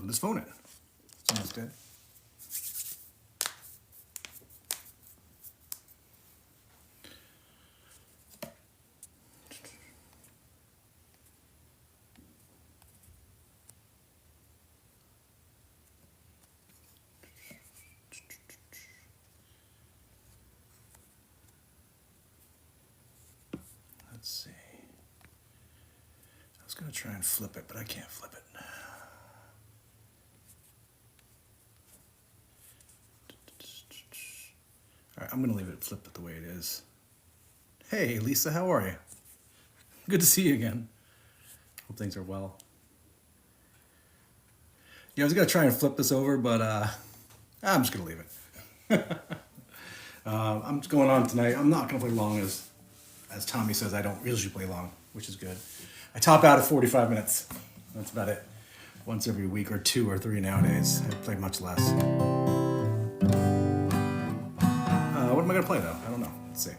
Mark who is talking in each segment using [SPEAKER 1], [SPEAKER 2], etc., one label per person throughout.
[SPEAKER 1] Let's phone it. It's almost dead. Let's see. I was going to try and flip it, but I can't flip it. All right, I'm going to leave it flipped the way it is. Hey, Lisa, how are you? Good to see you again. Hope things are well. Yeah, I was going to try and flip this over, but I'm just going to leave it. I'm just going on tonight. I'm not going to play long, as Tommy says, I don't usually play long, which is good. I top out at 45 minutes. That's about it. Once every week or 2 or 3 nowadays. I play much less. What am I going to play, though? I don't know. Let's see.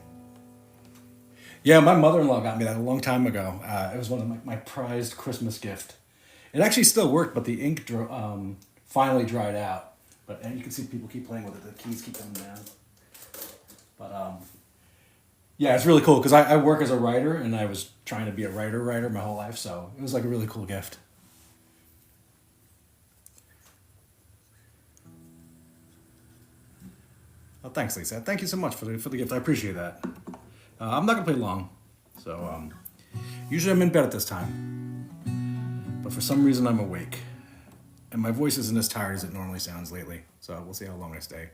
[SPEAKER 1] Yeah, my mother-in-law got me that a long time ago. It was one of my prized Christmas gift. It actually still worked, but the ink finally dried out. And you can see people keep playing with it. The keys keep coming down. But yeah, it's really cool because I work as a writer, and I was trying to be a writer my whole life, so it was like a really cool gift. Oh, thanks, Lisa. Thank you so much for the gift. I appreciate that. I'm not gonna play long, so usually I'm in bed at this time, but for some reason I'm awake, and my voice isn't as tired as it normally sounds lately. So we'll see how long I stay.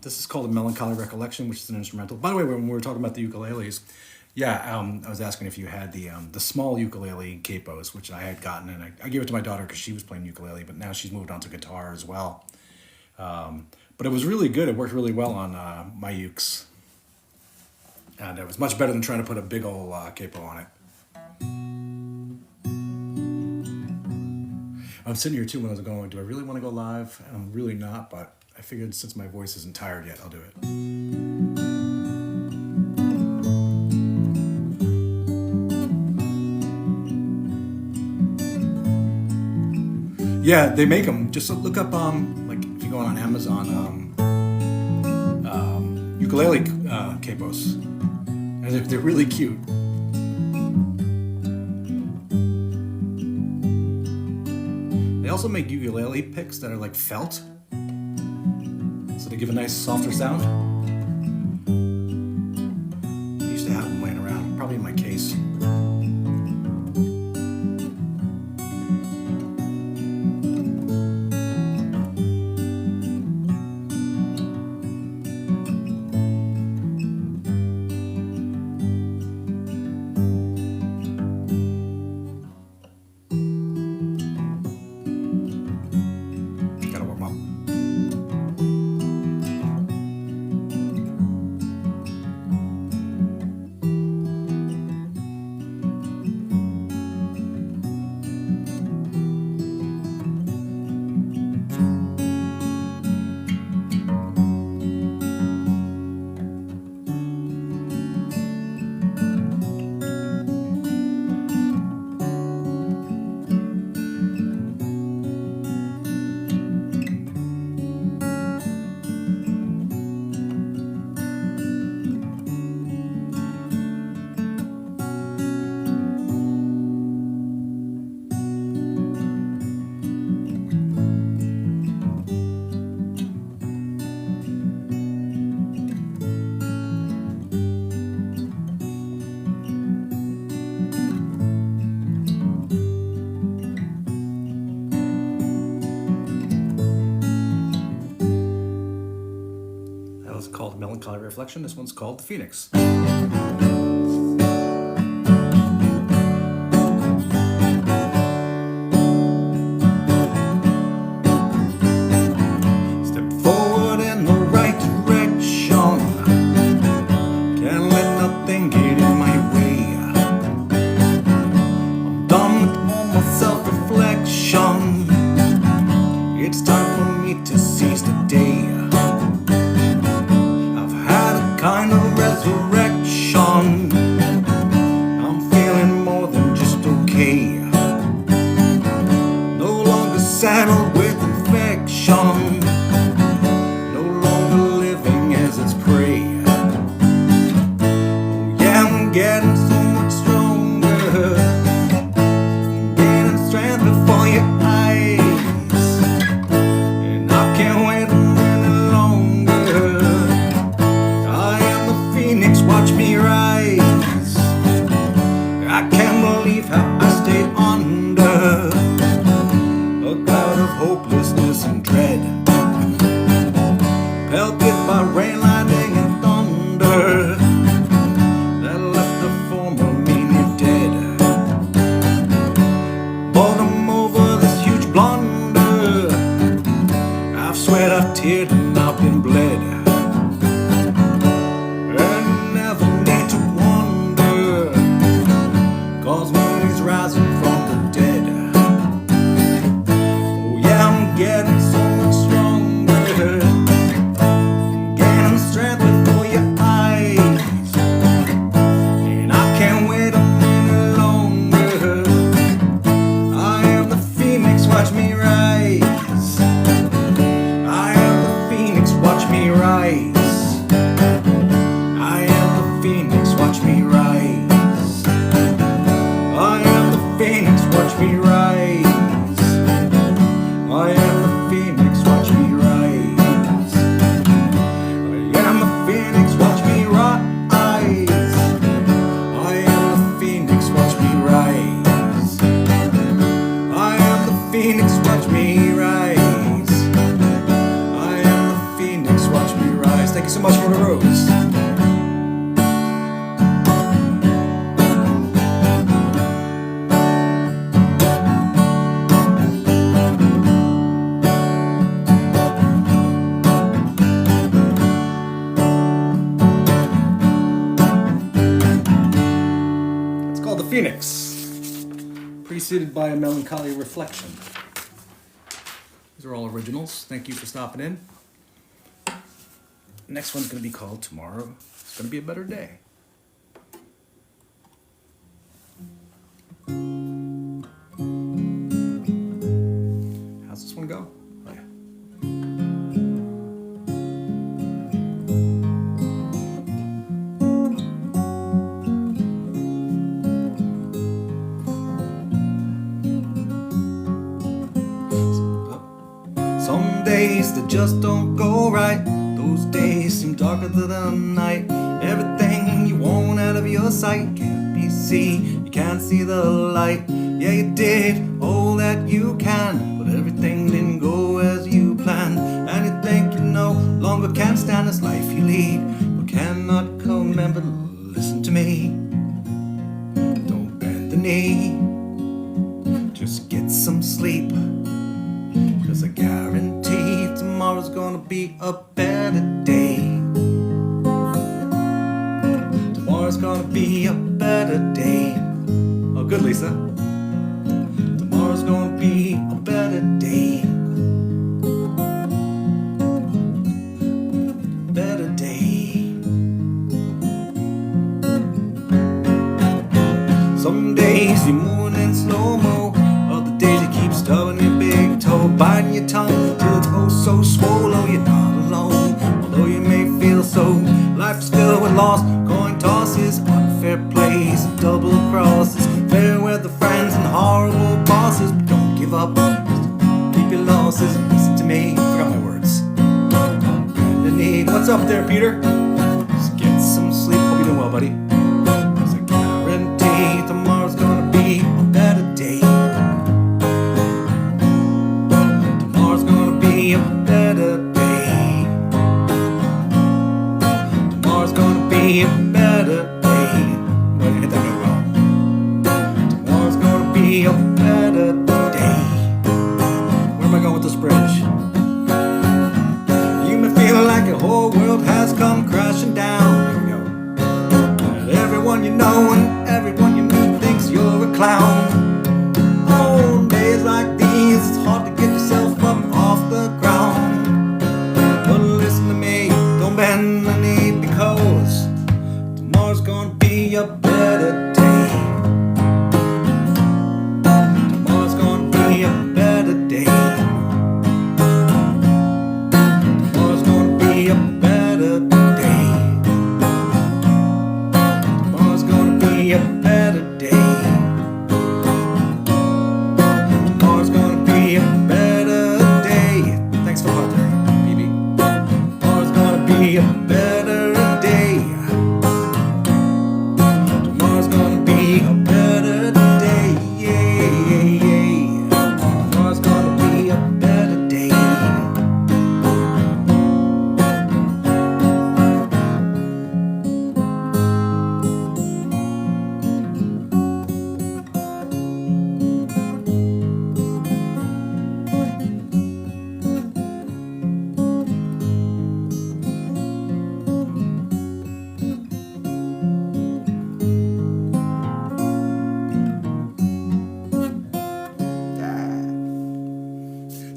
[SPEAKER 1] This is called a Melancholy Recollection, which is an instrumental. By the way, when we were talking about the ukuleles, yeah, I was asking if you had the small ukulele capos, which I had gotten, and I gave it to my daughter because she was playing ukulele, but now she's moved on to guitar as well. But it was really good. It worked really well on my ukes. And it was much better than trying to put a big old capo on it. I'm sitting here too when I was going, do I really want to go live? And I'm really not, but I figured since my voice isn't tired yet, I'll do it. Yeah, they make them. Just look up, like if you go on Amazon, ukulele capos. And they're really cute. They also make ukulele picks that are like felt. So they give a nice softer sound. I used to have them laying around, probably in my case. Called Melancholy Reflection. This one's called The Phoenix. Step forward in the right direction. Can't let nothing get in my way. I'm done with all my self-reflection. It's time for me to seize the day. Kind of resurrection. saddled with infection, no longer living as its prey. Oh yeah, I'm getting so much stronger, gaining strength before your eyes, and I can't wait any longer. I am the phoenix, watch me rise. I can't believe how I stayed under a cloud of hopelessness and dread, pelted by rain, lightning, and thunder that left the form of me near dead. Boredom over this huge blunder, I've sweat, I've teared, and I've been bled, and never need to wonder, 'cause when he's rising from the dead. Oh yeah, I'm getting so much stronger, gaining strength before your eyes, and I can't wait a minute longer. I am the phoenix, watch me rise. I am the phoenix, watch me rise. I am the phoenix, watch me rise. I am the phoenix, watch me rise. I am the phoenix, watch me rise. I am the phoenix, watch me rise. I am the phoenix, watch me rise. I am the phoenix, watch me rise. I am the phoenix, watch me rise. Thank you so much for the rose. It's called The Phoenix, preceded by a Melancholy Reflection. These are all originals. Thank you for stopping in. Next one's going to be called Tomorrow It's Going to Be a Better Day. How's this one go? Oh, yeah. Some days that just don't go right. Those days seem darker than the night. Everything you want out of your sight can't be seen. You can't see the light. Yeah, you did all that you can, but everything didn't go as you planned. And you think you no longer can stand this life you lead, but cannot come and but listen to me. Don't bend the knee. Just get some sleep, 'cause I guarantee tomorrow's gonna be a better day. Tomorrow's gonna be a better day. Oh, good, Lisa. Tomorrow's gonna be a better day. Better day. Some days you're moving in slow-mo, other days you keep stubbing your big toe, biting your tongue till it's oh so swollen. You're not alone, although you may feel so. Life's filled with lost coin tosses, unfair plays, and double crosses, fair weather friends and horrible bosses. But don't give up, just keep your losses and listen to me. Forgot my words. Don't bend the knee. What's up there, Peter? Just get some sleep. Hope you're doing well, buddy. 'Cause I guarantee tomorrow's gonna be a better day. Tomorrow's gonna be a better day. Tomorrow's gonna be a better day. Wait, hit that note well. Tomorrow's gonna be a better day. Where am I going with this bridge? You may feel like your whole world has come crashing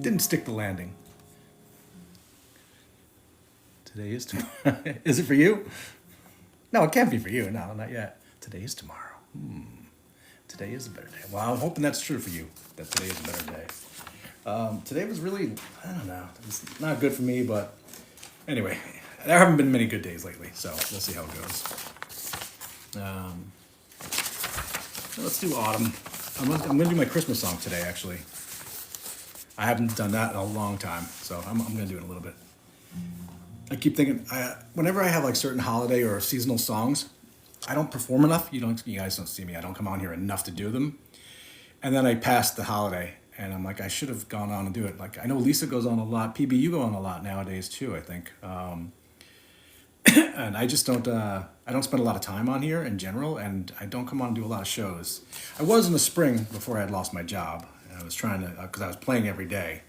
[SPEAKER 1] didn't stick the landing. Today is tomorrow. Is it for you? No, it can't be for you. No, not yet. Today is tomorrow. Today is a better day. Well, I'm hoping that's true for you, that today is a better day. Today was really, I don't know, it's not good for me, but anyway, there haven't been many good days lately, so we'll see how it goes. Let's do autumn. I'm going to do my Christmas song today, actually. I haven't done that in a long time, so I'm going to do it a little bit. I keep thinking, whenever I have like certain holiday or seasonal songs, I don't perform enough. You guys don't see me. I don't come on here enough to do them. And then I pass the holiday, and I'm like, I should have gone on and do it. Like, I know Lisa goes on a lot. PB, you go on a lot nowadays too, I think. And I just don't, I don't spend a lot of time on here in general, and I don't come on and do a lot of shows. I was in the spring before I had lost my job, and I was trying to, because I was playing every day,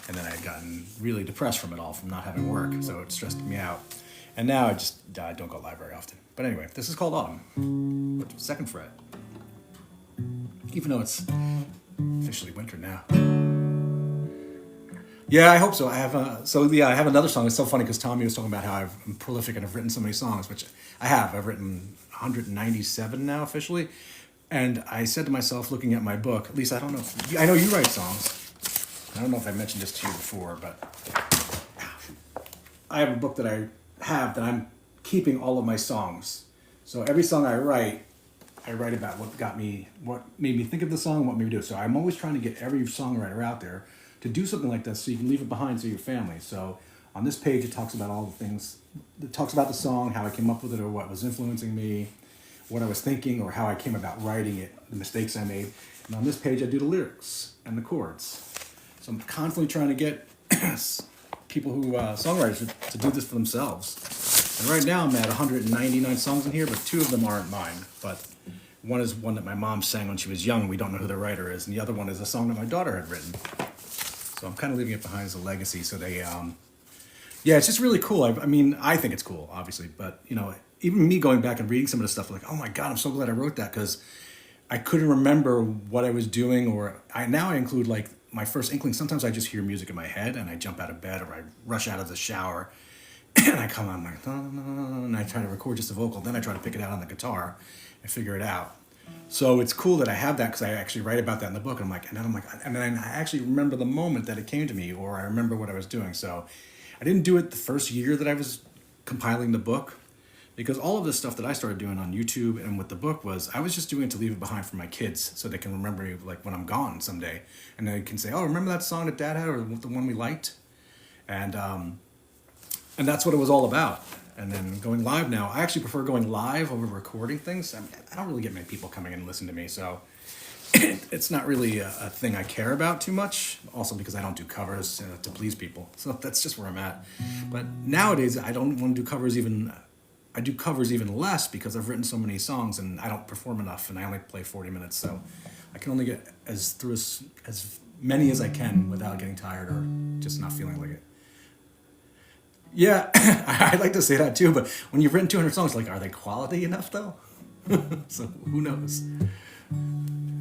[SPEAKER 1] and then I had gotten really depressed from it all, from not having work, so it stressed me out. And now I don't go live very often. But anyway, this is called Autumn, second fret. Even though it's officially winter now. Yeah, I hope so. I have I have another song. It's so funny because Tommy was talking about how I'm prolific and I've written so many songs, which I have. I've written 197 now officially. And I said to myself, looking at my book, at least I don't know I know you write songs. I don't know if I mentioned this to you before, but I have a book that I'm keeping all of my songs. So every song I write about what made me think of the song, what made me do it. So I'm always trying to get every songwriter out there to do something like this so you can leave it behind to your family. So on this page, it talks about all the things. It talks about the song, how I came up with it, or what was influencing me, what I was thinking, or how I came about writing it, the mistakes I made. And on this page, I do the lyrics and the chords. So I'm constantly trying to get people songwriters to do this for themselves. And right now I'm at 199 songs in here, but 2 of them aren't mine. But one is one that my mom sang when she was young. We don't know who the writer is. And the other one is a song that my daughter had written. So I'm kind of leaving it behind as a legacy. So they, it's just really cool. I mean, I think it's cool, obviously. But, even me going back and reading some of the stuff, like, oh my God, I'm so glad I wrote that because I couldn't remember what I was doing. Now I include like my first inkling. Sometimes I just hear music in my head and I jump out of bed or I rush out of the shower. And I come on, like, and I try to record just a vocal. Then I try to pick it out on the guitar and figure it out. So it's cool that I have that because I actually write about that in the book. And then I actually remember the moment that it came to me, or I remember what I was doing. So I didn't do it the first year that I was compiling the book, because all of this stuff that I started doing on YouTube and with the book I was just doing it to leave it behind for my kids so they can remember me like when I'm gone someday. And they can say, oh, remember that song that Dad had, or the one we liked? And that's what it was all about. And then going live now, I actually prefer going live over recording things. I don't really get many people coming in and listen to me, so it's not really a thing I care about too much. Also because I don't do covers to please people. So that's just where I'm at. But nowadays, I don't want to do covers even. I do covers even less because I've written so many songs and I don't perform enough and I only play 40 minutes. So I can only get through as many as I can without getting tired or just not feeling like it. Yeah, I'd like to say that too, but when you've written 200 songs, like, are they quality enough though? So who knows?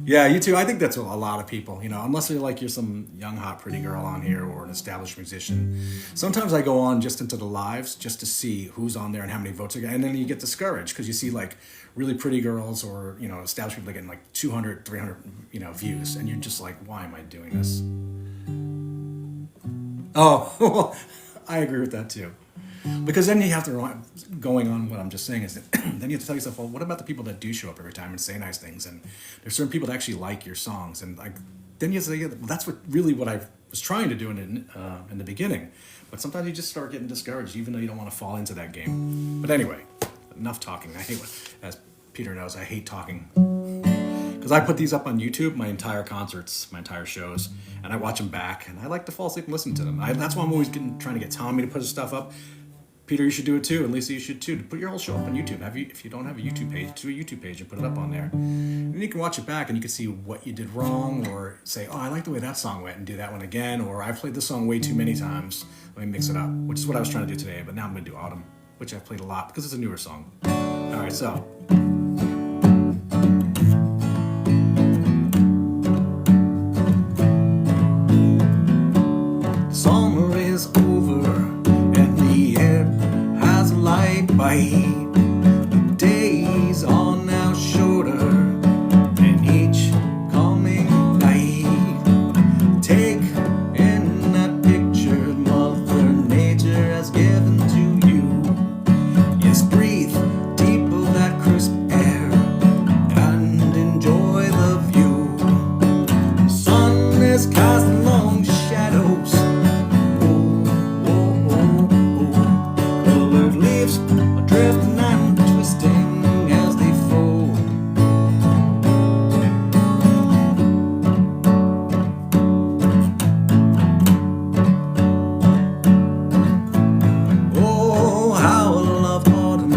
[SPEAKER 1] Yeah, you too. I think that's a lot of people, unless you're some young, hot, pretty girl on here or an established musician. Sometimes I go on just into the lives just to see who's on there and how many votes are getting, and then you get discouraged because you see like really pretty girls or, established people getting like 200, 300, views, and you're just like, why am I doing this? Oh, I agree with that too. Because then you have to, going on what I'm just saying is that then you have to tell yourself, well, what about the people that do show up every time and say nice things? And there's certain people that actually like your songs. And then you have to say, yeah, well, that's what I was trying to do in the beginning. But sometimes you just start getting discouraged, even though you don't want to fall into that game. But anyway, enough talking. I hate, as Peter knows, I hate talking. Because I put these up on YouTube, my entire concerts, my entire shows, and I watch them back, and I like to fall asleep and listen to them. That's why I'm always trying to get Tommy to put his stuff up. Peter, you should do it too, and Lisa, you should too. Put your whole show up on YouTube. If you don't have a YouTube page, do a YouTube page and put it up on there. And you can watch it back, and you can see what you did wrong, or say, oh, I like the way that song went, and do that one again, or I played this song way too many times. Let me mix it up, which is what I was trying to do today, but now I'm going to do Autumn, which I've played a lot because it's a newer song. All right, so... is casting long shadows. Colored leaves are drifting and twisting as they fall. Oh, how I love autumn.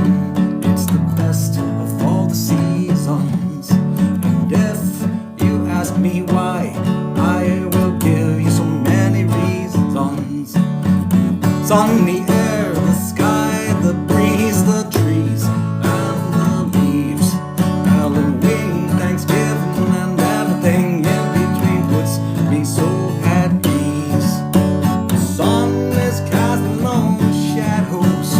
[SPEAKER 1] It's the best of all the seasons. And if you ask me why, I will give you so many reasons. It's on the air, the sky, the breeze, the trees, and the leaves. Halloween, Thanksgiving, and everything in between puts me so at ease. The sun is casting long shadows.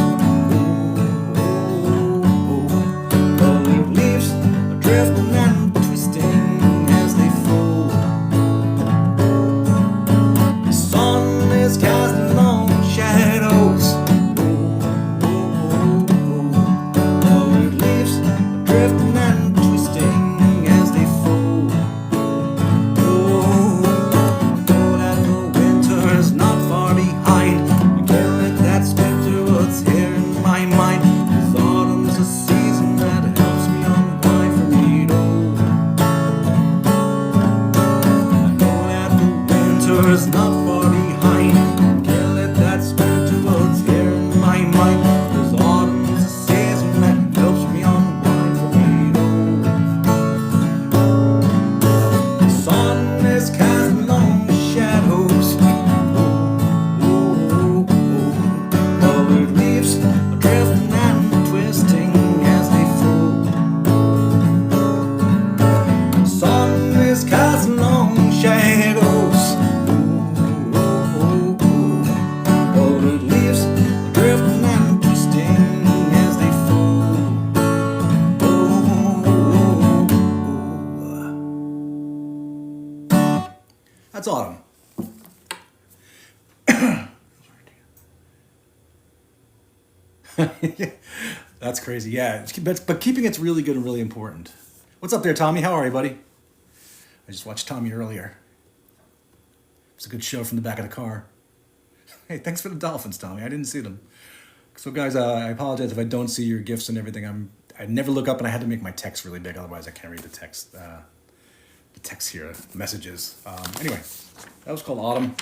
[SPEAKER 1] Colored leaves are drifting and twisting as they fall. The sun is casting long shadows. Colored leaves are drifting and twisting as they fall. Oh, know that the winter is not far behind. You can't let that slip through what's here in my mind. 'Cause autumn's a season that helps me unwind from it all. I know that the winter is not far behind. Can't let that slip through what's here in my mind. 'Cause autumn's a season that helps me unwind from it all. The sun is casting long shadows. Colored leaves are drifting and twisting as they fall. The sun is casting long shadows. Colored leaves are drifting and twisting as they fall. That's autumn. That's crazy. Yeah, but keeping it's really good and really important. What's up there, Tommy? How are you, buddy? I just watched Tommy earlier. It's a good show from the back of the car. Hey, thanks for the dolphins, Tommy. I didn't see them. So, guys, I apologize if I don't see your gifts and everything. I never look up, and I had to make my text really big. Otherwise, I can't read the text. The text here, messages. Anyway, that was called Autumn,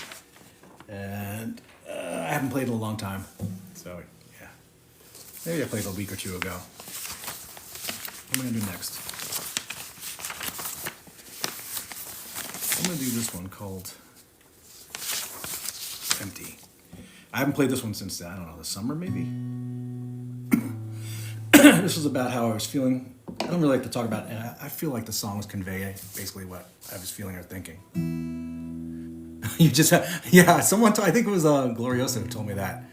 [SPEAKER 1] and I haven't played in a long time. So, yeah, maybe I played a week or two ago. What am I gonna do next? I'm gonna do this one called Empty. I haven't played this one since, I don't know, the summer maybe? This was about how I was feeling. I don't really like to talk about it. I feel like the songs convey basically what I was feeling or thinking. You just, yeah, someone, I think it was Gloriosa who told me that.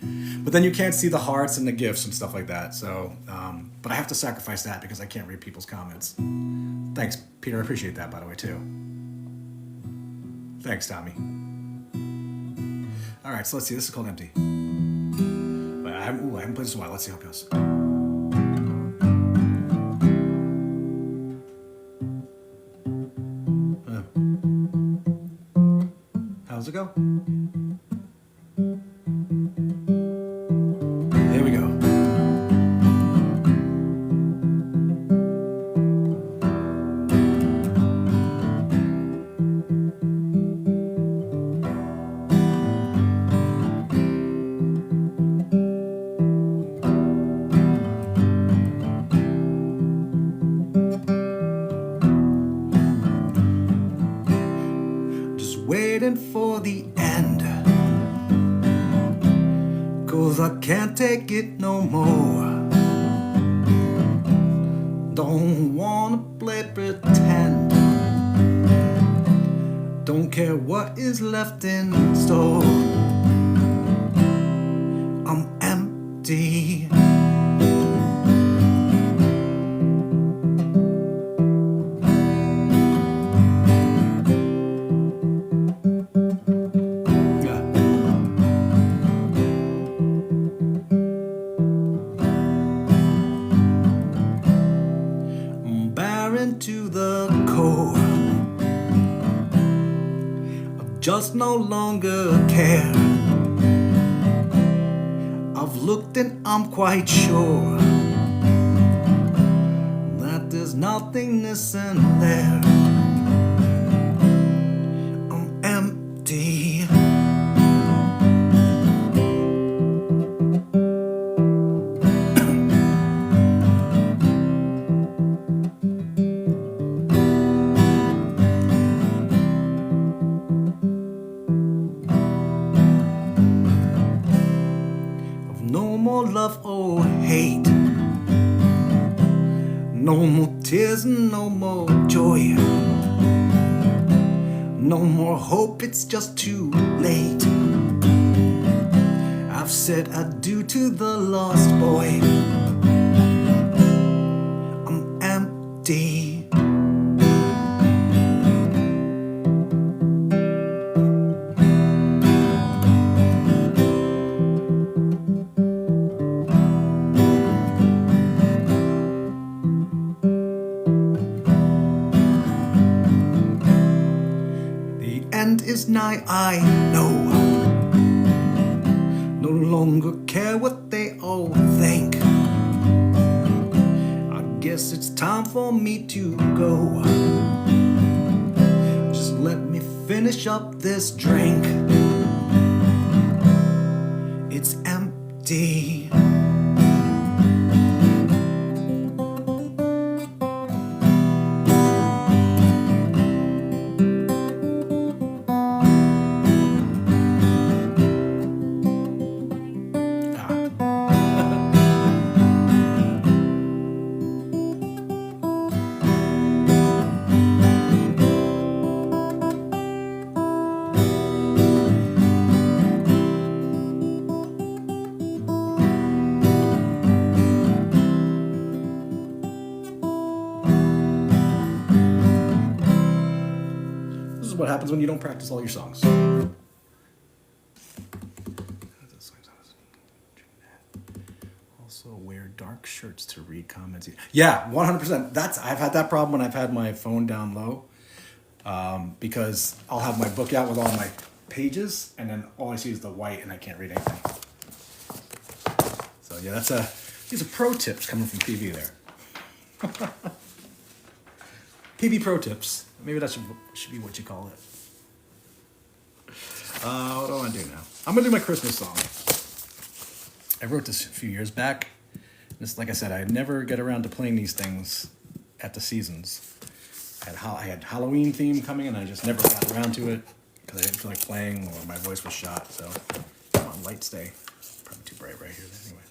[SPEAKER 1] But then you can't see the hearts and the gifts and stuff like that. So, but I have to sacrifice that because I can't read people's comments. Thanks, Peter. I appreciate that, by the way, too. Thanks, Tommy. All right, so let's see. This is called Empty. I haven't played this in a while. Let's see how it goes. How's it go? Here we go. Waiting for the end, 'cause I can't take it no more. Don't wanna play pretend, don't care what is left in store. I'm empty. To the core, just no longer care. I've looked and I'm quite sure that there's nothingness in there. I'm empty. No more love or hate, no more tears and no more joy, no more hope, it's just too late. I've said adieu to the lost boy. I'm empty. End is nigh, I know. No longer care what they all think. I guess it's time for me to go. Just let me finish up this drink. It's empty. What happens when you don't practice all your songs. Also wear dark shirts to read comments. Yeah, 100%. I've had that problem when I've had my phone down low, because I'll have my book out with all my pages, and then all I see is the white, and I can't read anything. So yeah, these are pro tips coming from PV there. PV pro tips. Maybe that should be what you call it. What do I want to do now? I'm going to do my Christmas song. I wrote this a few years back. This, like I said, I never get around to playing these things at the seasons. I had Halloween theme coming, and I just never got around to it because I didn't feel like playing, or my voice was shot. So, come on, light stay. Probably too bright right here. Anyway.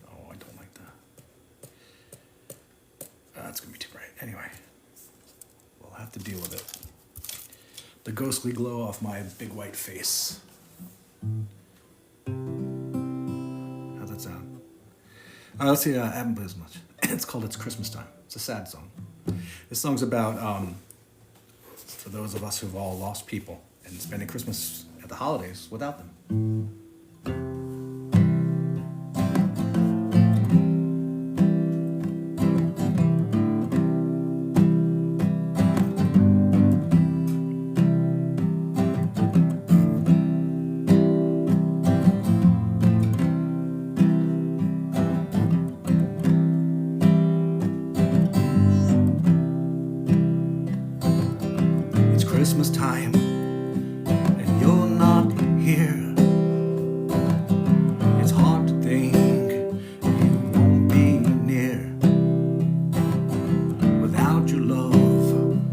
[SPEAKER 1] Oh, I don't like that. It's going to be too bright. Anyway. We'll have to deal with it. The ghostly glow off my big white face. How's that sound? Let's see, I haven't played as much. It's called It's Christmastime. It's a sad song. This song's about, for those of us who've all lost people and spending Christmas at the holidays without them. Christmas time and you're not here. It's hard to think you won't be near. Without your love,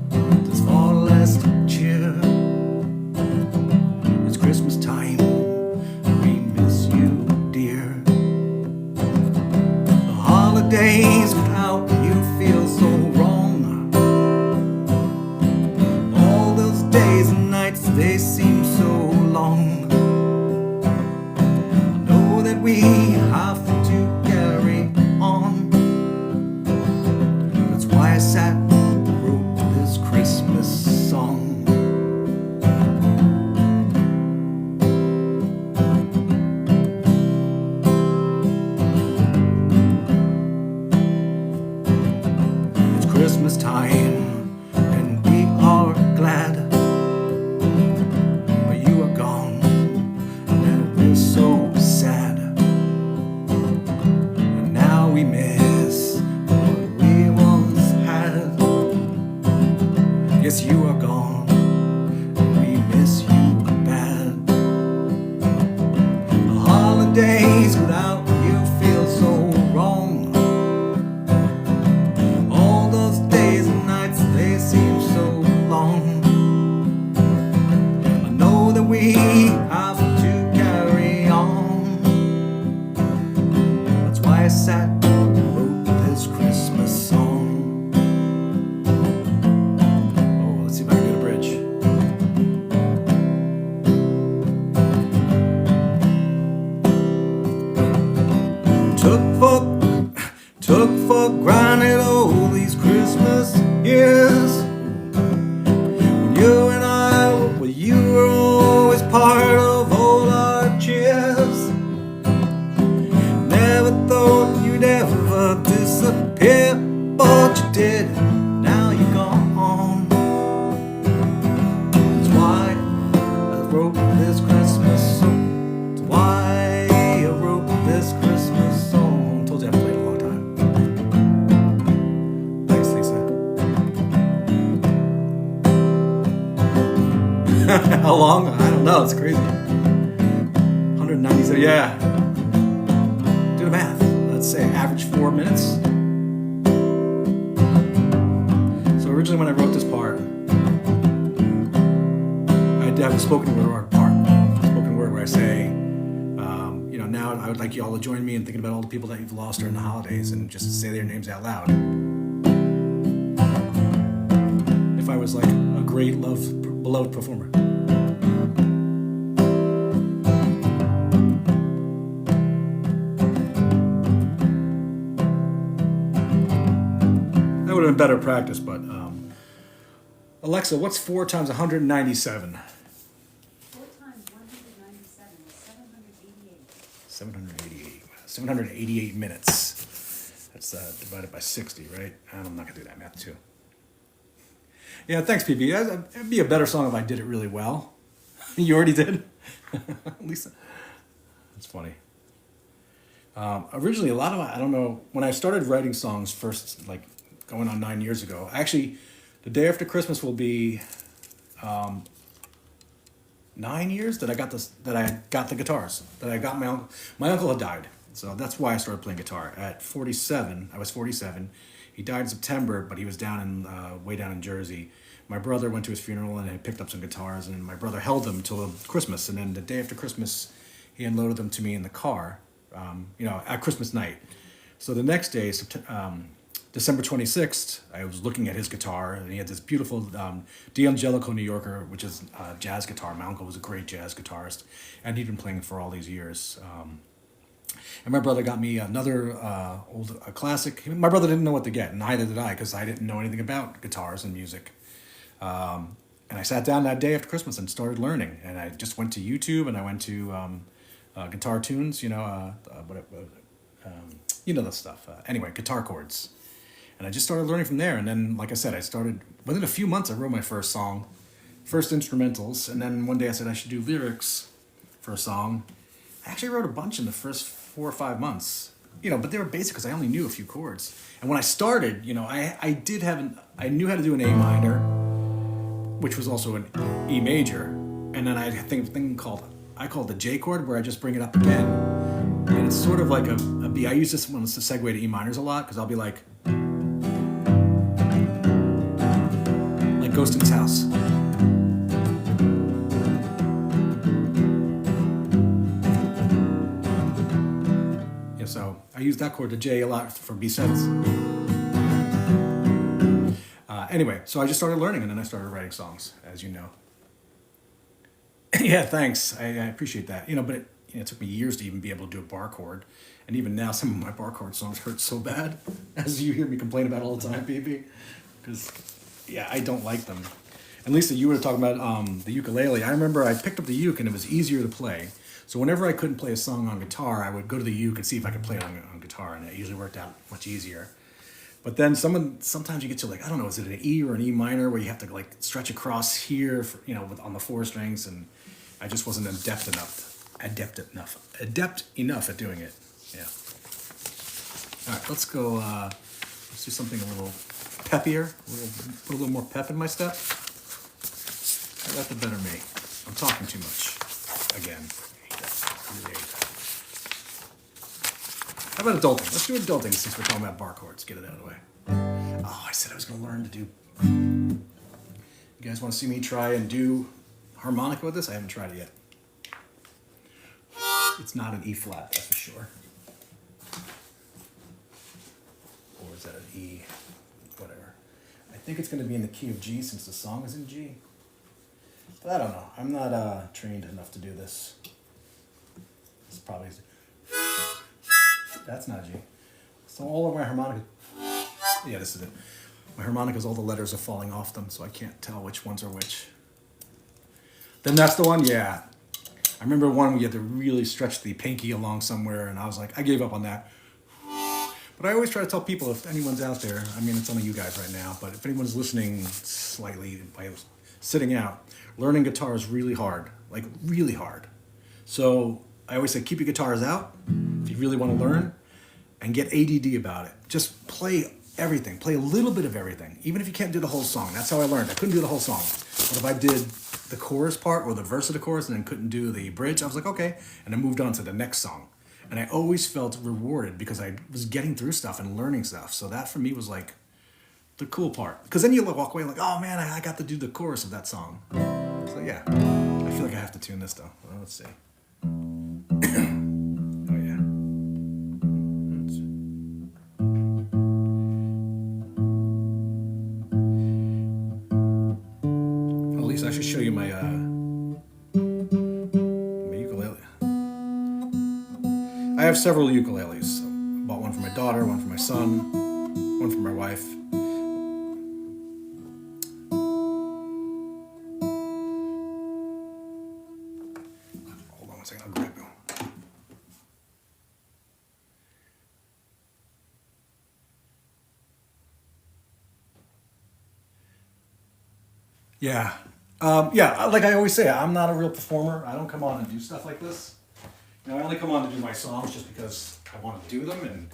[SPEAKER 1] there's far less cheer. It's Christmas time, we miss you, dear. The holidays without you feel so wrong. Days and nights, they seem so long. Know that we have to carry on. That's why I sat and wrote this Christmas song. It's Christmas time and we are glad. up grinding all these Christmas years. When you and I, well, you were always part of all our cheers. Never thought you'd ever disappear, but you did. Now you're gone. That's why I wrote this Christmas song. That's why I wrote this Christmas song. Told you I haven't played in a long time. Thanks, Lisa. How long? I don't know. It's crazy. 197. Yeah. Do the math. Let's say average 4 minutes. So originally when I wrote this part, I did have a spoken word part. Spoken word where I say, now I would like you all to join me in thinking about all the people that you've lost during the holidays and just say their names out loud. If I was like a great beloved performer. That would have been better practice, but Alexa, what's 4 times 197?
[SPEAKER 2] 4 times 197 is 788.
[SPEAKER 1] 788 minutes. That's divided by 60, right? I'm not going to do that math, too. Yeah, thanks, PB. It'd be a better song if I did it really well. You already did? Lisa. That's funny. Originally, a lot of, I don't know, when I started writing songs first, like going on 9 years ago, actually, the day after Christmas will be 9 years that I got the guitars. That I got my uncle had died, so that's why I started playing guitar at 47. I was 47. He died in September, but he was way down in Jersey. My brother went to his funeral and I picked up some guitars, and my brother held them till Christmas. And then the day after Christmas, he unloaded them to me in the car, at Christmas night. So the next day, December 26th, I was looking at his guitar, and he had this beautiful D'Angelico New Yorker, which is a jazz guitar. My uncle was a great jazz guitarist, and he'd been playing for all these years. And my brother got me another a classic. My brother didn't know what to get, and neither did I, because I didn't know anything about guitars and music. And I sat down that day after Christmas and started learning. And I just went to YouTube, and I went to Guitar Tunes, that stuff. Anyway, guitar chords. And I just started learning from there. And then, like I said, within a few months, I wrote my first song, first instrumentals. And then one day I said I should do lyrics for a song. I actually wrote a bunch in the first 4 or 5 months, but they were basic because I only knew a few chords. And when I started, I knew how to do an A minor, which was also an E major. And then I think a thing called the J chord, where I just bring it up again. And it's sort of like a B. I use this one to segue to E minors a lot, because I'll be like Ghost in His House. Yeah, so I use that chord, the J, a lot for B-sets. Anyway, so I just started learning, and then I started writing songs, as you know. Yeah, thanks. I appreciate that. But it took me years to even be able to do a bar chord. And even now, some of my bar chord songs hurt so bad, as you hear me complain about all the time, BB. Because, I don't like them. And Lisa, you were talking about the ukulele. I remember I picked up the uke, and it was easier to play. So whenever I couldn't play a song on guitar, I would go to the uke and see if I could play it on guitar, and it usually worked out much easier. But then sometimes you get to I don't know, is it an E or an E minor, where you have to stretch across here, on the 4 strings, and I just wasn't adept enough at doing it. Yeah. All right, let's go. Let's do something a little peppier. Put a little more pep in my step. I got the better me. I'm talking too much. Again. How about adulting? Let's do adulting since we're talking about bar chords. Get it out of the way. Oh, I said I was going to learn to do... You guys want to see me try and do harmonica with this? I haven't tried it yet. It's not an E flat, that's for sure. Or is that an E? Whatever. I think it's going to be in the key of G since the song is in G. But I don't know. I'm not trained enough to do this. It's probably... That's not G. So all of my harmonica Yeah, this is it. My harmonicas, all the letters are falling off them, so I can't tell which ones are which. Then that's the one, yeah. I remember one where you had to really stretch the pinky along somewhere, and I was like, I gave up on that. But I always try to tell people, if anyone's out there, I mean, it's only you guys right now, but if anyone's listening slightly by sitting out, learning guitar is really hard, like really hard. So I always say, keep your guitars out if you really want to learn, and get ADD about it. Just play everything, play a little bit of everything, even if you can't do the whole song. That's how I learned. I couldn't do the whole song. But if I did the chorus part or the verse of the chorus and then couldn't do the bridge, I was like, okay. And I moved on to the next song. And I always felt rewarded because I was getting through stuff and learning stuff. So that for me was like the cool part. Because then you walk away like, oh man, I got to do the chorus of that song. So yeah, I feel like I have to tune this though. Well, let's see. Oh yeah. Well, at least I should show you my ukulele. I have several ukuleles. So I bought one for my daughter, one for my son, one for my wife. Hold on one second, I'll grab you. Yeah. Yeah, like I always say, I'm not a real performer. I don't come on and do stuff like this. You know, I only come on to do my songs just because I want to do them. And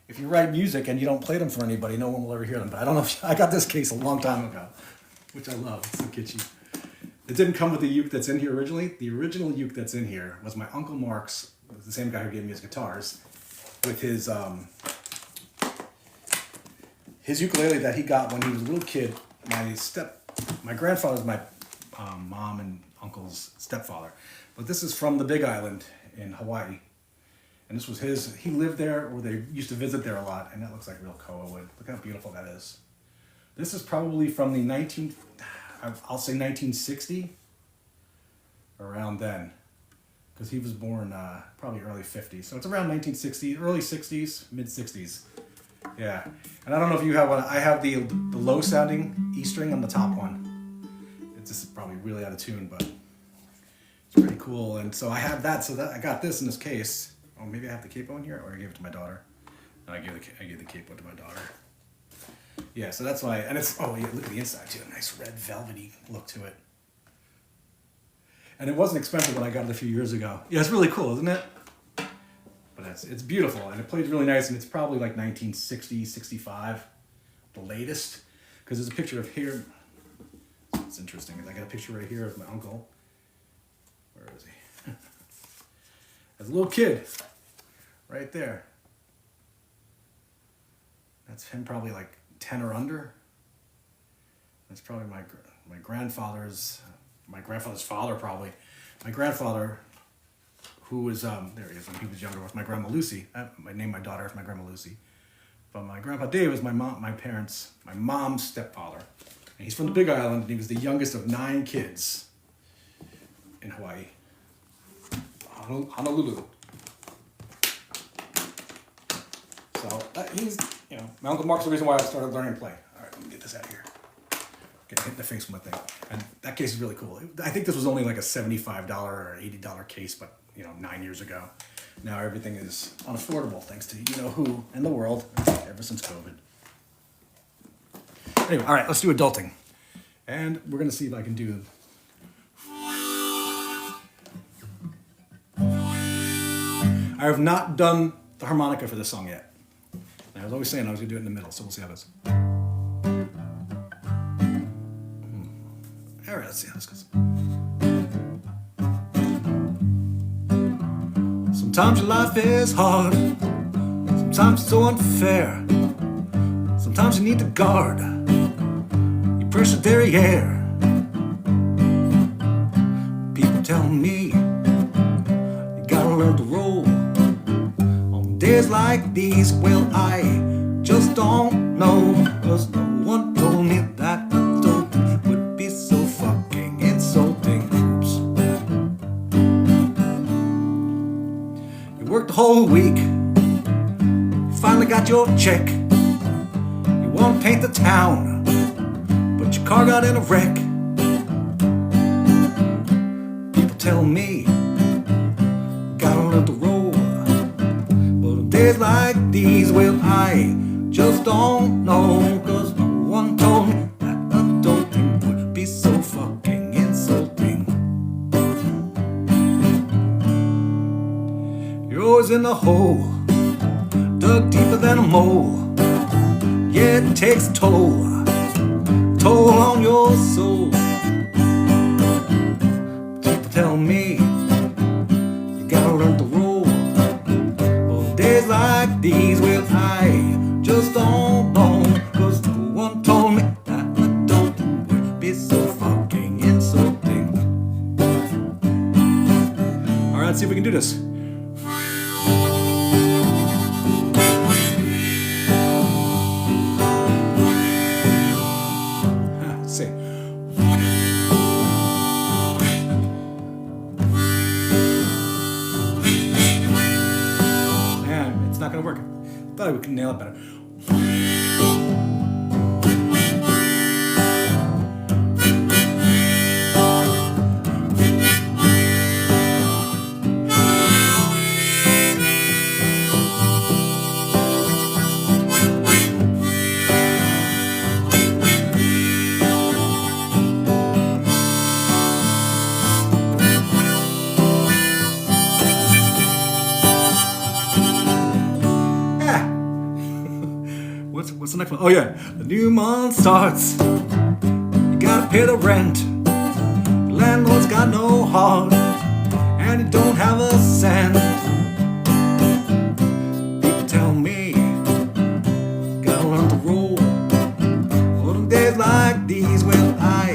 [SPEAKER 1] if you write music and you don't play them for anybody, no one will ever hear them. But I don't know if I got this case a long time ago, which I love. It's so kitschy. It didn't come with the uke that's in here originally. The original uke that's in here was my Uncle Mark's, the same guy who gave me his guitars, with his ukulele that he got when he was a little kid. My grandfather's my mom and uncle's stepfather, but this is from the Big Island in Hawaii, and this was his. He lived there, or they used to visit there a lot, and that looks like real koa wood. Look how beautiful that is. This is probably from the 1960, around then, because he was born probably early 50s, so it's around 1960, early 60s, mid 60s. Yeah, and I don't know if you have one. I have the low sounding E string on the top one. It's just probably really out of tune, but it's pretty cool. And so I have that. So that I got this in this case. Oh, maybe I have the capo in here, or I gave it to my daughter. No, I gave the capo to my daughter. Yeah, so that's why. And it's yeah, look at the inside too. A nice red velvety look to it. And it wasn't expensive when I got it a few years ago. Yeah, it's really cool, isn't it? But it's beautiful, and it plays really nice, and it's probably like 1960, 65, the latest, because there's a picture of here. It's interesting. I got a picture right here of my uncle. Where is he? As a little kid, right there. That's him probably like 10 or under. That's probably my grandfather's father probably. My grandfather, who was, there he is, when he was younger, with my Grandma Lucy. I named my daughter after my Grandma Lucy. But my Grandpa Dave was my mom's stepfather. And he's from the Big Island, and he was the youngest of 9 kids in Hawaii. Honolulu. So he's, my Uncle Mark's the reason why I started learning to play. All right, let me get this out of here. Get hit in the face with my thing. And that case is really cool. I think this was only like a $75 or $80 case, but 9 years ago. Now everything is unaffordable thanks to who and the world ever since COVID. Anyway, all right, let's do adulting. And we're going to see if I can do... I have not done the harmonica for this song yet. And I was always saying I was going to do it in the middle, so we'll see how this... All right, let's see how this goes. Sometimes your life is hard. Sometimes it's so unfair. Sometimes you need to guard your precious derriere. People tell me you gotta learn to roll on days like these. Well, I just don't know, 'cause no one told me that adulting would be so fucking insulting. Oops. You worked the whole week, you finally got your check. You wanna paint the town, but your car got in a wreck. People tell me gotta learn to roll, but on days like these, well, I just don't know, 'cause no one told me that adulting would be so fucking insulting. You're always in the hole, dug deeper than a mole. Yeah, it takes a toll on your soul. People tell me you gotta learn to roll, but days like these, well, I just don't know, 'cause no one told me that adulting would be so fucking insulting. Alright, let's see if we can do this. Not gonna work. Thought we could nail it better. What's the next one? Oh yeah, the new month starts. You gotta pay the rent. The landlord's got no heart, and you don't have a cent. People tell me gotta learn to roll, but on days like these, well, I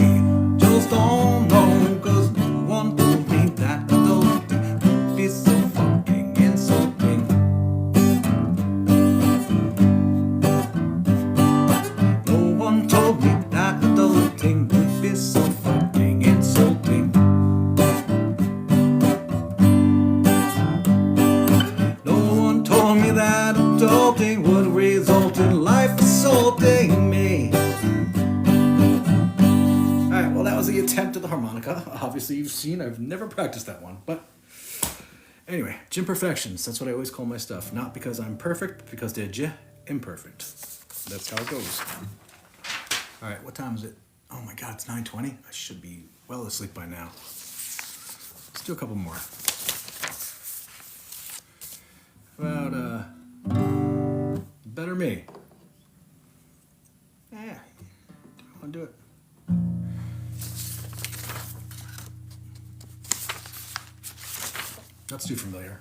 [SPEAKER 1] just don't know, 'cause no one told me that adulting would be so fucking insulting. Told me that adulting would be so fucking insulting. No one told me that adulting would result in life assaulting me. Alright, well, that was the attempt at the harmonica. Obviously, you've seen I've never practiced that one, but anyway, Jimperfections. That's what I always call my stuff. Not because I'm perfect, but because they're imperfect. That's how it goes. All right, what time is it? Oh my God, it's 9:20. I should be well asleep by now. Let's do a couple more. How about Better Me? Yeah, I'll do it. That's too familiar.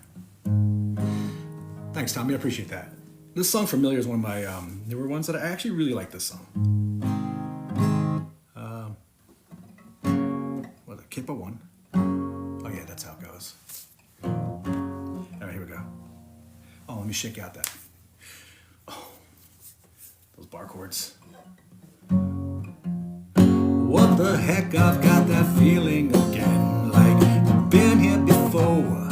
[SPEAKER 1] Thanks, Tommy. I appreciate that. This song, Familiar, is one of my newer ones that I actually really like. This song. Kippa one. Oh yeah, that's how it goes. All right, here we go. Oh, let me shake out that. Oh, those bar chords. What the heck? I've got that feeling again, like I've been here before,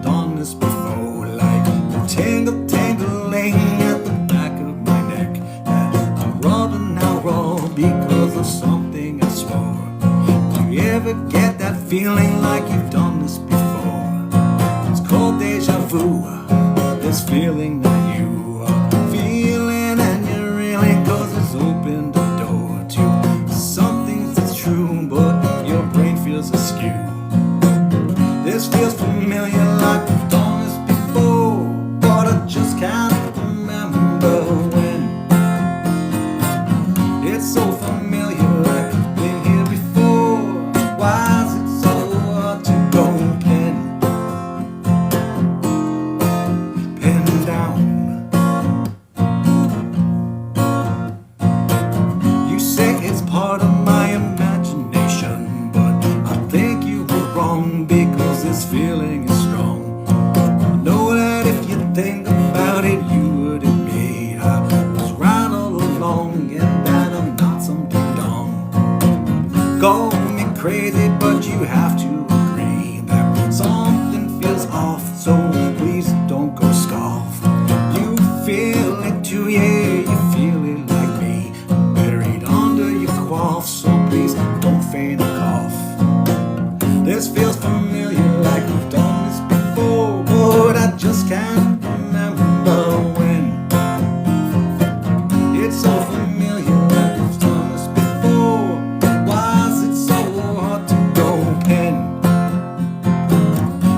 [SPEAKER 1] done this before, like the tingling at the back of my neck, that I'm rubbing now raw because of something I swore. You ever get that feeling like you've done this before? It's called deja vu, this feeling that you are feeling and you're reeling, 'cause it's opened the door to something that's true, but your brain feels askew. This feels familiar, like we've done this before, but I just can't remember when. It's so familiar, like I've been here before. Why is it so hard to go pen down? You say it's part of my imagination, but I think you were wrong, because this feeling is strong. I know that if you think about it, you would admit I was right all along, and that I'm not some ding-dong. Call me crazy, but you have to agree that something feels off, so please don't go scoff. You feel it too, yeah, you feel it like This feels familiar, like we've done this before, but I just can't remember when. It's so familiar, like we've done this before. Why is it so hard to go pen?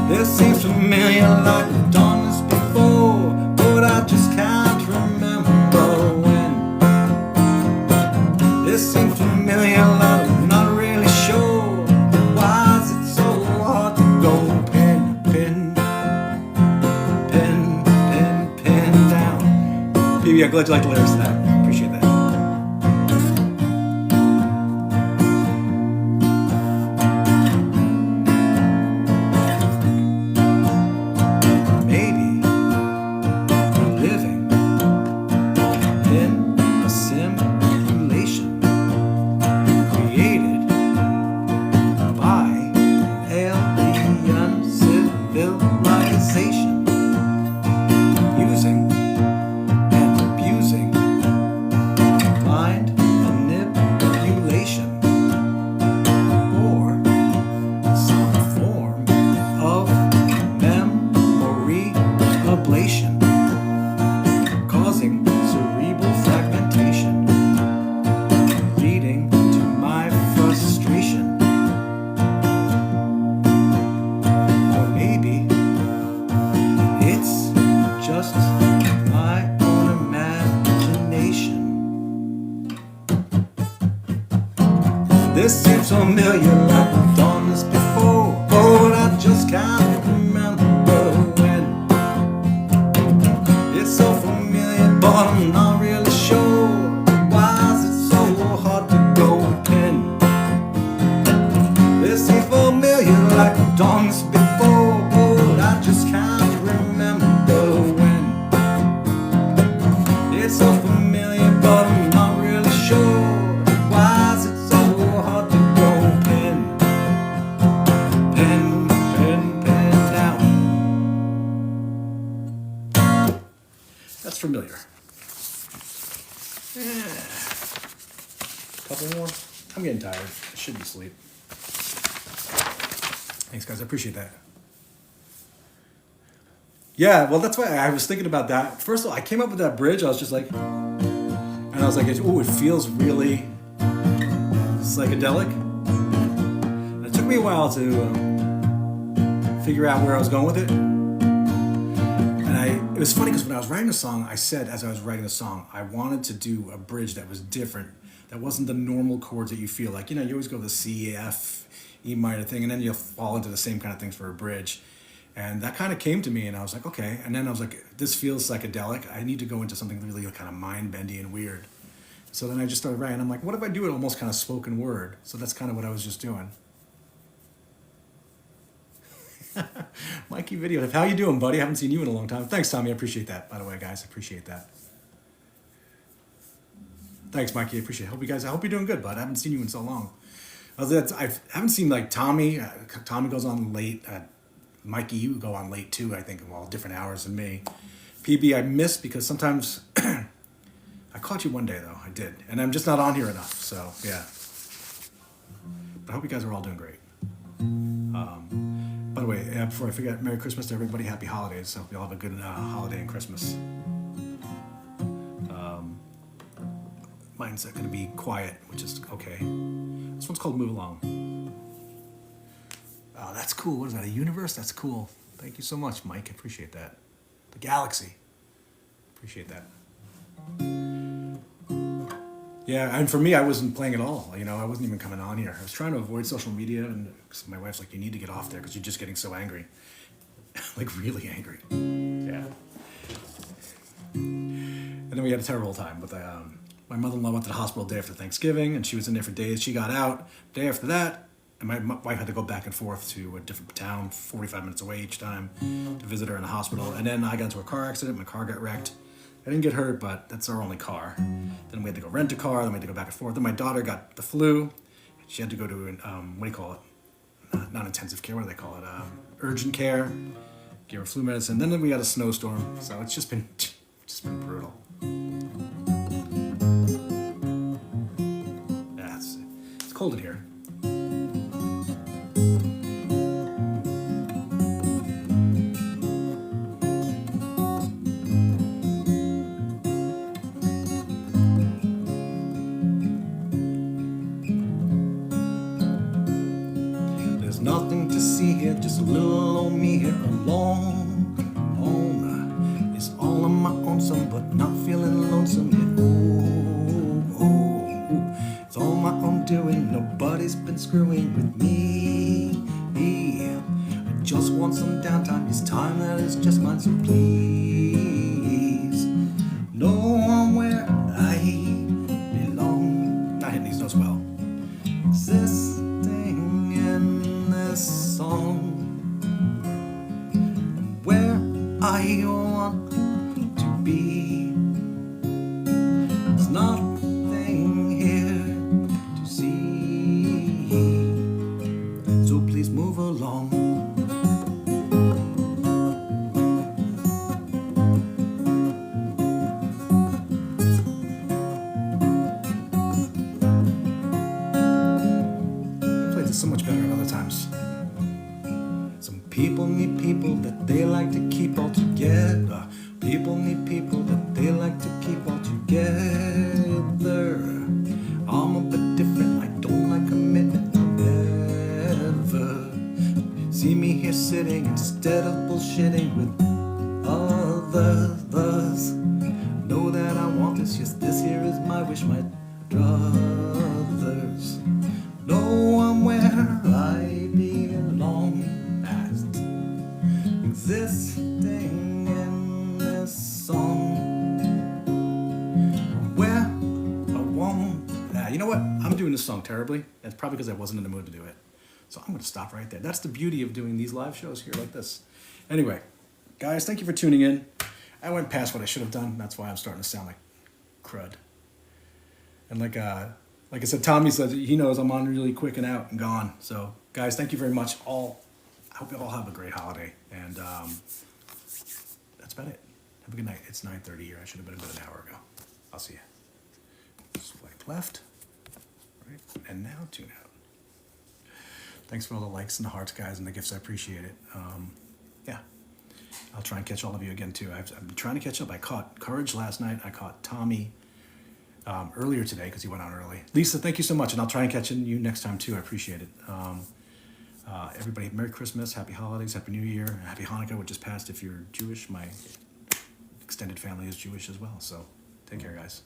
[SPEAKER 1] This seems familiar, like we've done this before, but I just can't remember when. This seems familiar, like I'm not really sure. Why is it so hard to go pen, pen, pen, pen, pen down? Phoebe, I'm glad you like the lyrics to that. Appreciate that. Maybe we're living in a simulation created by alien civilization, using and abusing mind manipulation, or some form of memory ablation, causing cerebral fragmentation, leading to my frustration. Or maybe it's just my own imagination. This seems familiar, like we've done this before, but I just can't remember when. It's so familiar, but I'm not really sure. Why is it so hard to go pen? This seems familiar, like we've done this before, but I just can't remember when. It's so familiar, but I'm not really sure. Why is it so hard to go pen? Pen, pen, pen down. That's familiar. Couple more. I'm getting tired. I should be asleep. Thanks, guys. I appreciate that. Yeah, well, that's why I was thinking about that. First of all, I came up with that bridge. I was just like, and I was like, oh, it feels really psychedelic. And it took me a while to figure out where I was going with it. And it was funny because when I was writing the song, I said, as I was writing the song, I wanted to do a bridge that was different, that wasn't the normal chords that you feel like. You know, you always go the C, F, E minor thing, and then you'll fall into the same kind of things for a bridge. And that kind of came to me, and I was like, okay. And then I was like, this feels psychedelic. I need to go into something really kind of mind-bendy and weird. So then I just started writing. I'm like, what if I do it almost kind of spoken word? So that's kind of what I was just doing. Mikey Video, how you doing, buddy? I haven't seen you in a long time. Thanks, Tommy. I appreciate that, by the way, guys. I appreciate that. Thanks, Mikey. I appreciate it. I hope you're doing good, bud. I haven't seen you in so long. I haven't seen like Tommy. Tommy goes on late. Mikey, you go on late too, I think, well, different hours than me. PB, I missed because sometimes I caught you one day though. I did. And I'm just not on here enough. So yeah. But I hope you guys are all doing great. By the way, before I forget, Merry Christmas to everybody. Happy holidays. Hope you all have a good holiday and Christmas. Mine's going to be quiet, which is okay. This one's called Move Along. Oh, that's cool. What is that, a universe? That's cool. Thank you so much, Mike. I appreciate that. The galaxy. Appreciate that. Yeah, and for me, I wasn't playing at all. You know, I wasn't even coming on here. I was trying to avoid social media, and my wife's like, you need to get off there because you're just getting so angry. Like, really angry. Yeah. And then we had a terrible time with my mother-in-law went to the hospital the day after Thanksgiving, and she was in there for days. She got out. Day after that, and my wife had to go back and forth to a different town, 45 minutes away each time, to visit her in the hospital. And then I got into a car accident. My car got wrecked. I didn't get hurt, but that's our only car. Then we had to go rent a car. Then we had to go back and forth. Then my daughter got the flu. She had to go to, what do you call it? Not intensive care. What do they call it? Urgent care. Give her flu medicine. Then we had a snowstorm. So it's just been brutal. Yeah, it's cold in here. There's nothing to see here, just a little old me here alone. It's all on my own, son, but not feeling lonesome yet. It's all my own doing, nobody's been screwing with me. I just want some downtime, it's time that is just mine, so please know I'm where I belong. Not hitting these notes well. Existing in this song, where I want to be. There's nothing here to see, so please move along. I played this so much better at other times. Some people need people that they like to keep all together. People need people that they like to keep all together. I'm a bit different, I don't like commitment ever. See me here sitting instead of bullshitting with others. Know that I want this, yes, this here is my wish, my druthers. Know I'm where I belong, existing in this song, where I won't. You know what? I'm doing this song terribly. That's probably because I wasn't in the mood to do it. So I'm going to stop right there. That's the beauty of doing these live shows here like this. Anyway, guys, thank you for tuning in. I went past what I should have done. That's why I'm starting to sound like crud. And like I said, Tommy says he knows I'm on really quick and out and gone. So, guys, thank you very much. I hope you all have a great holiday. And that's about it. Have a good night. It's 9:30 here. I should have been about an hour ago. I'll see you. Swipe left. Right. And now tune out. Thanks for all the likes and the hearts, guys, and the gifts. I appreciate it. Yeah. I'll try and catch all of you again, too. I've been trying to catch up. I caught Courage last night. I caught Tommy earlier today because he went on early. Lisa, thank you so much, and I'll try and catch you next time, too. I appreciate it. Everybody, Merry Christmas, Happy Holidays, Happy New Year, Happy Hanukkah, which just passed if you're Jewish. My extended family is Jewish as well, so take care, guys.